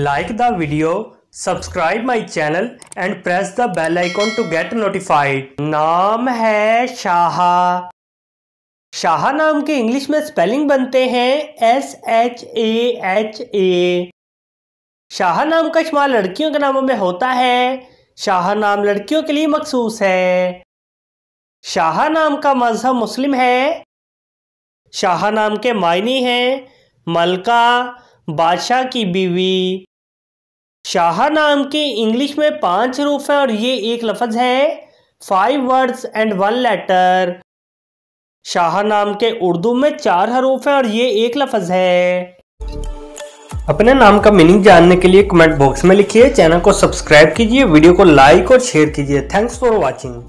Like the video, subscribe my channel and press the bell icon to get notified। नाम है शाहा। शाहा नाम के English में स्पेलिंग बनते हैं SHAHA। शाहा नाम का इस्तेमाल लड़कियों के नामों में होता है। शाहा नाम लड़कियों के लिए मखसूस है। शाहा नाम का मजहब मुस्लिम है। शाहा नाम के मायने हैं मलका, बादशाह की बीवी। शाहा नाम के इंग्लिश में 5 हरूफ हैं और ये एक लफ्ज़ है। 5 वर्ड्स एंड 1 लेटर। शाहा नाम के उर्दू में 4 हरूफ हैं और ये एक लफ्ज़ है। अपने नाम का मीनिंग जानने के लिए कमेंट बॉक्स में लिखिए। चैनल को सब्सक्राइब कीजिए, वीडियो को लाइक और शेयर कीजिए। Thanks for watching.